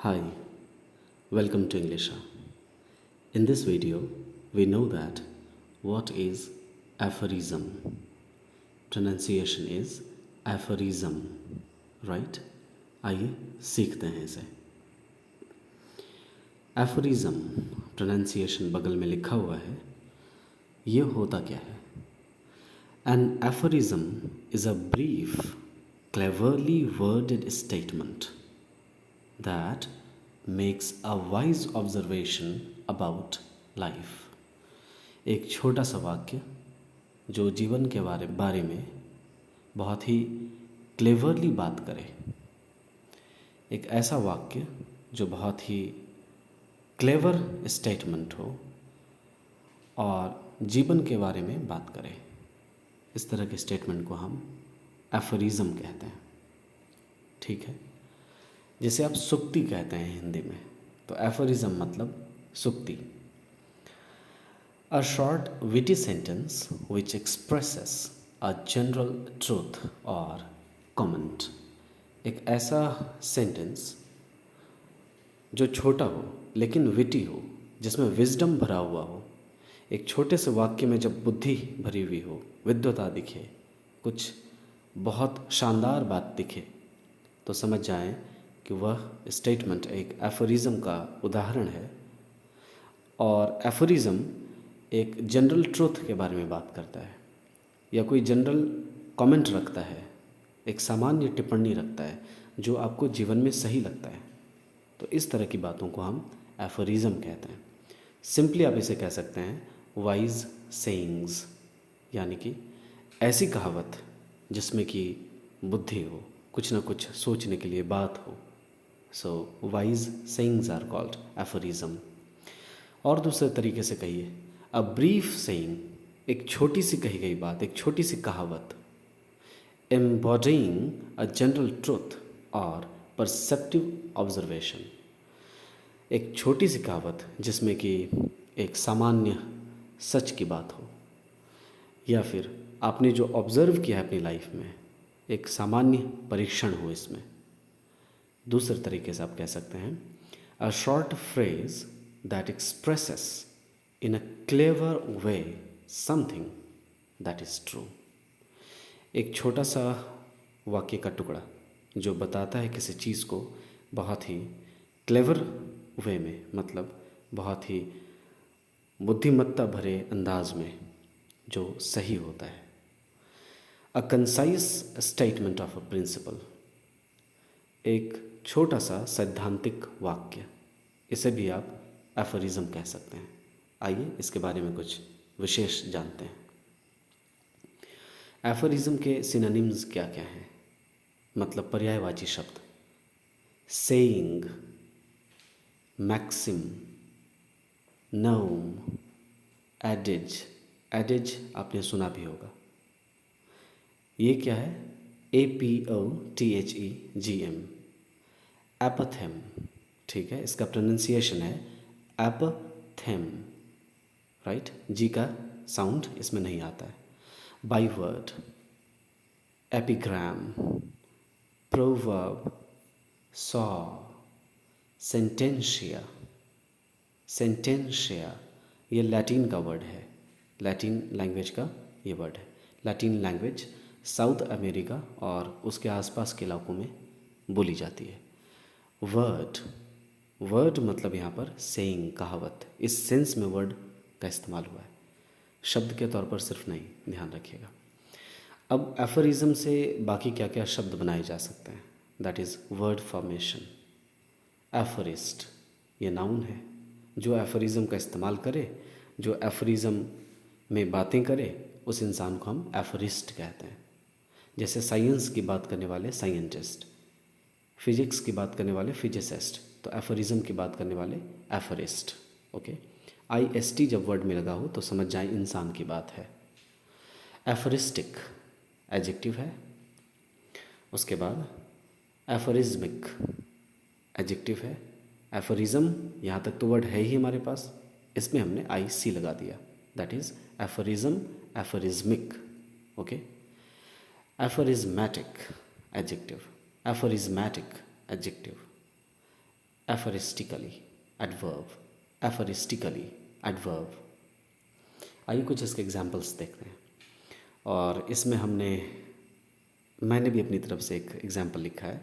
Hi, welcome to Englisha. In this video, we know that what is aphorism. Pronunciation is aphorism, right? आइए सीखते हैं इसे. Aphorism pronunciation बगल में लिखा हुआ है. ये होता क्या है? An aphorism is a brief, cleverly worded statement that makes a wise observation about life. एक छोटा सा वाक्य जो जीवन के बारे में बहुत ही क्लेवरली बात करे. एक ऐसा वाक्य जो बहुत ही क्लेवर स्टेटमेंट हो और जीवन के बारे में बात करे. इस तरह के स्टेटमेंट को हम एफोरिज्म कहते हैं. ठीक है. जैसे आप सुक्ति कहते हैं हिंदी में, तो एफोरिज्म मतलब सुक्ति. A short witty sentence which expresses a general truth और कमेंट. एक ऐसा सेंटेंस जो छोटा हो लेकिन विटी हो, जिसमें विजडम भरा हुआ हो. एक छोटे से वाक्य में जब बुद्धि भरी हुई हो, विद्वता दिखे, कुछ बहुत शानदार बात दिखे, तो समझ जाएं कि वह स्टेटमेंट एक एफोरिज्म का उदाहरण है. और एफोरिज्म एक जनरल ट्रूथ के बारे में बात करता है या कोई जनरल कमेंट रखता है, एक सामान्य टिप्पणी रखता है जो आपको जीवन में सही लगता है. तो इस तरह की बातों को हम एफोरिज्म कहते हैं. सिंपली आप इसे कह सकते हैं वाइज सेइंग्स, यानी कि ऐसी कहावत जिसमें कि बुद्धि हो, कुछ ना कुछ सोचने के लिए बात हो. So wise sayings are called aphorism. और दूसरे तरीके से कहिए, अ ब्रीफ सेइंग, एक छोटी सी कही गई बात, एक छोटी सी कहावत. एम्बॉडीइंग अ जनरल ट्रुथ और परसेप्टिव ऑब्जर्वेशन, एक छोटी सी कहावत जिसमें कि एक सामान्य सच की बात हो, या फिर आपने जो ऑब्ज़र्व किया है अपनी लाइफ में, एक सामान्य परीक्षण हो इसमें. दूसरे तरीके से आप कह सकते हैं a short phrase that expresses in a clever way something that is true. एक छोटा सा वाक्य का टुकड़ा जो बताता है किसी चीज़ को बहुत ही क्लेवर वे में, मतलब बहुत ही बुद्धिमत्ता भरे अंदाज में, जो सही होता है. A concise statement of a principle, एक छोटा सा सैद्धांतिक वाक्य, इसे भी आप एफोरिज्म कह सकते हैं. आइए इसके बारे में कुछ विशेष जानते हैं. एफोरिज्म के सिनोनिम्स क्या क्या हैं, मतलब पर्यायवाची शब्द. सेइंग, मैक्सिम, नोम, एडिज. एडिज आपने सुना भी होगा. ये क्या है? APOTHEGM. एपथेम. ठीक है, इसका प्रोनाउंसिएशन है एपथेम. राइट, जी का साउंड इसमें नहीं आता है. बाईवर्ड, एपिग्राम, प्रोवर्ब, सॉ, सेंटेंशिया. सेंटेंशिया ये लैटिन का वर्ड है, लैटिन लैंग्वेज का ये वर्ड है. लैटिन लैंग्वेज साउथ अमेरिका और उसके आसपास के इलाकों में बोली जाती है. वर्ड, वर्ड मतलब यहाँ पर सेइंग, कहावत, इस सेंस में वर्ड का इस्तेमाल हुआ है, शब्द के तौर पर सिर्फ नहीं, ध्यान रखिएगा. अब एफोरिज्म से बाकी क्या क्या शब्द बनाए जा सकते हैं, दैट इज़ वर्ड फॉर्मेशन. एफोरिस्ट ये नाउन है, जो एफोरिज्म का इस्तेमाल करे, जो एफोरिज्म में बातें करे, उस इंसान को हम एफोरिस्ट कहते हैं. जैसे साइंस की बात करने वाले साइंटिस्ट, फिजिक्स की बात करने वाले फिजिसिस्ट, तो एफोरिज्म की बात करने वाले एफोरिस्ट. ओके, IST जब वर्ड में लगा हो तो समझ जाए इंसान की बात है. एफोरिस्टिक एडजेक्टिव है. उसके बाद एफोरिज्मिक एडजेक्टिव है. एफोरिज्म यहाँ तक तो वर्ड है ही हमारे पास, इसमें हमने IC लगा दिया, that is aphorism, aphorismic. Okay. Aphorismatic adjective, aphorismatic adjective. Aphoristically, adverb, aphoristically, adverb. आइए कुछ इसके एग्जाम्पल्स देखते हैं। और इसमें मैंने भी अपनी तरफ से एक एग्जाम्पल लिखा है।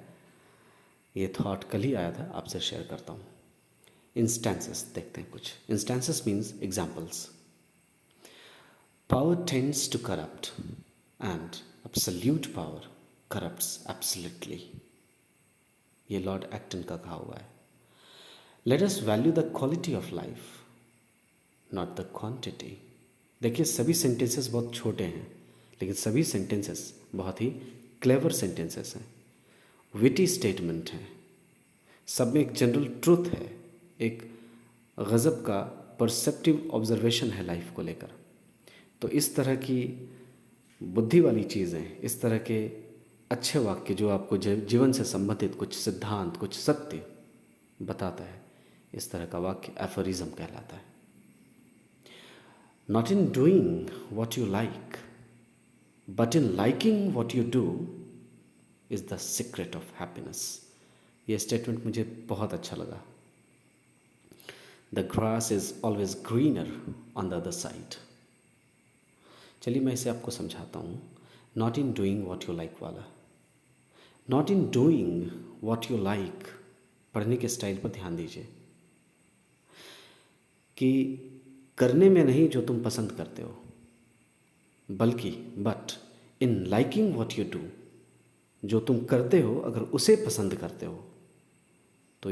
ये थॉट कल ही आया था, आपसे शेयर करता हूँ। इंस्टेंसेस देखते हैं कुछ। Instances means examples. Power tends to corrupt and absolute power corrupts absolutely. ये लॉर्ड एक्टन का कहा हुआ है। Let us value the quality of life, not the quantity. देखिए सभी सेंटेंसेस बहुत छोटे हैं, लेकिन सभी सेंटेंसेस बहुत ही क्लेवर सेंटेंसेस हैं, विटी स्टेटमेंट हैं, सब में एक जनरल ट्रूथ है, एक गज़ब का परसेप्टिव ऑब्जर्वेशन है लाइफ को लेकर। तो इस तरह की बुद्धि वाली चीज़ें, इस तरह के अच्छे वाक्य जो आपको जीवन से संबंधित कुछ सिद्धांत, कुछ सत्य बताता है, इस तरह का वाक्य एफोरिज्म कहलाता है। Not in doing what you like but in liking what you do is the secret of happiness. ये स्टेटमेंट मुझे बहुत अच्छा लगा। The grass is always greener on the other side. चलिए मैं इसे आपको समझाता हूँ। Not in doing what you like वाला, not in doing what you like, पढ़ने के स्टाइल पर ध्यान दीजिए कि करने में नहीं जो तुम पसंद करते हो, बल्कि but in liking what you do, जो तुम करते हो अगर उसे पसंद करते हो तो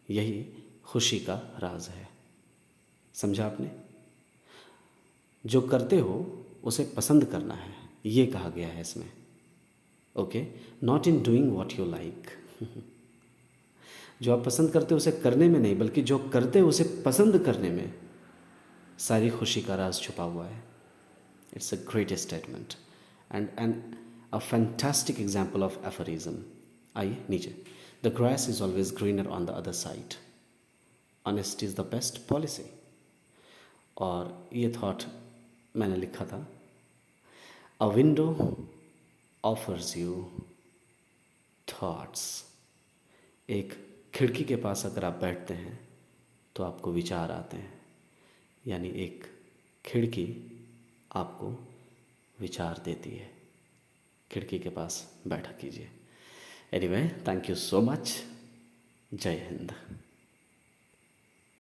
यही खुशी का राज है। समझा आपने? जो करते हो उसे पसंद करना है, ये कहा गया है इसमें। Okay, not in doing what you like. जो आप पसंद करते हो उसे करने में नहीं, बल्कि जो करते हो उसे पसंद करने में सारी खुशी का राज छुपा हुआ है। It's a great statement and a fantastic example of aphorism. आइए नीचे। The grass is always greener on the other side, honesty is the best policy. और ये थॉट मैंने लिखा था, अ विंडो ऑफर्स यू थॉट्स। एक खिड़की के पास अगर आप बैठते हैं तो आपको विचार आते हैं, यानी एक खिड़की आपको विचार देती है। खिड़की के पास बैठा कीजिए। Anyway, thank you so much. जय हिंद।